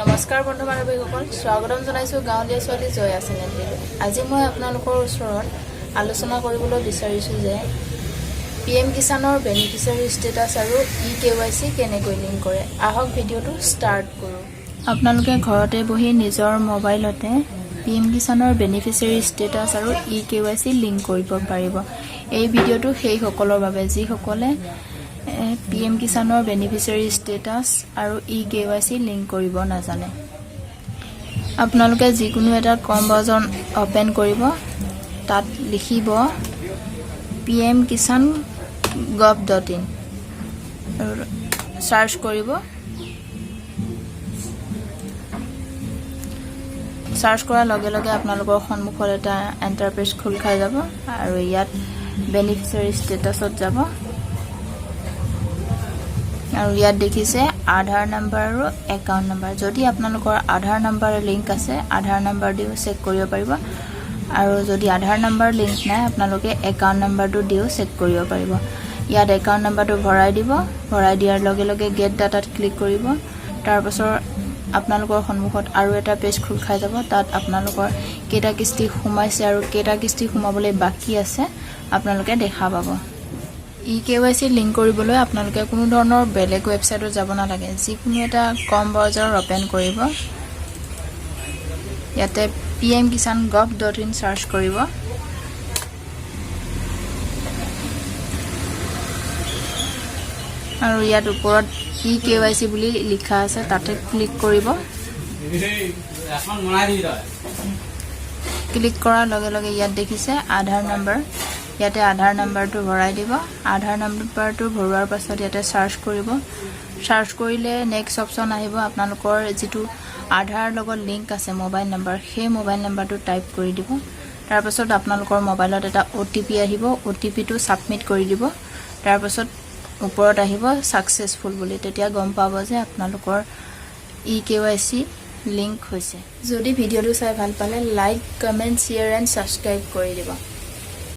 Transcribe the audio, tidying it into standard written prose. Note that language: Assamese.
নমস্কাৰ বন্ধু বান্ধৱীসকল, স্বাগতম জনাইছোঁ গাঁৱলীয়া ছোৱালী জয়া চেনেললৈ। আজি মই আপোনালোকৰ ওচৰত আলোচনা কৰিবলৈ বিচাৰিছোঁ যে PM কিষাণৰ বেনিফিচিয়াৰী ষ্টেটাছ আৰু eKYC কেনেকৈ লিংক কৰে। আহক ভিডিঅ'টো ষ্টাৰ্ট কৰোঁ। আপোনালোকে ঘৰতে বহি নিজৰ মোবাইলতে PM কিষাণৰ বেনিফিচিয়াৰী ষ্টেটাছ আৰু eKYC লিংক কৰিব পাৰিব। এই ভিডিঅ'টো সেইসকলৰ বাবে যিসকলে PM কিষাণৰ বেনিফিচিয়াৰী ষ্টেটাছ আৰু eKYC লিংক কৰিব নাজানে। আপোনালোকে যিকোনো এটা কম ব্ৰাউজাৰ ওপেন কৰিব, তাত লিখিব pmkishan.gov.in সাৰ্চ কৰিব। সাৰ্চ কৰাৰ লগে লগে আপোনালোকৰ সন্মুখত এটা ইণ্টাৰফেচ খোল খাই যাব আৰু ইয়াত বেনিফিচিয়াৰী ষ্টেটাছত যাব আৰু ইয়াত দেখিছে আধাৰ নাম্বাৰ আৰু একাউণ্ট নাম্বাৰ। যদি আপোনালোকৰ আধাৰ নাম্বাৰ লিংক আছে, আধাৰ নাম্বাৰ দিও চেক কৰিব পাৰিব, আৰু যদি আধাৰ নাম্বাৰ লিংক নাই আপোনালোকে একাউণ্ট নাম্বাৰটো দিও চেক কৰিব পাৰিব। ইয়াত একাউণ্ট নাম্বাৰটো ভৰাই দিব। ভৰাই দিয়াৰ লগে লগে গেট ডাটাত ক্লিক কৰিব। তাৰপাছত আপোনালোকৰ সন্মুখত আৰু এটা পেজ খোল খাই যাব। তাত আপোনালোকৰ কেইটা কিস্তি সোমাইছে আৰু কেইটা কিস্তি সোমাবলৈ বাকী আছে আপোনালোকে দেখা পাব। eKYC লিংক কৰিবলৈ আপোনালোকে কোনো ধৰণৰ বেলেগ ৱেবছাইটত যাব নালাগে। যিকোনো এটা কম ব্ৰাউজাৰ ওপেন কৰিব। ইয়াতে pmkishan.gov.in সাৰ্চ কৰিব। আৰু ইয়াত ওপৰত eKYC বুলি লিখা আছে, তাতে ক্লিক কৰিব। ক্লিক কৰাৰ লগে লগে ইয়াত দেখিছে আধাৰ নাম্বাৰ। ইয়াতে আধাৰ নাম্বাৰটো ভৰাই দিব। আধাৰ নাম্বাৰটো ভৰোৱাৰ পাছত ইয়াতে সাৰ্চ কৰিব। সাৰ্চ কৰিলে নেক্সট অপশ্যন আহিব। আপোনালোকৰ যিটো আধাৰ লগত লিংক আছে মোবাইল নাম্বাৰ, সেই মোবাইল নাম্বাৰটো টাইপ কৰি দিব। তাৰপাছত আপোনালোকৰ মোবাইলত এটা OTP আহিব। OTPটো ছাবমিট কৰি দিব। তাৰপাছত ওপৰত আহিব ছাকচেছফুল বুলি। তেতিয়া গম পাব যে আপোনালোকৰ eKYC লিংক হৈছে। যদি ভিডিঅ'টো চাই ভাল পালে like, comment, share and subscribe কৰি দিব।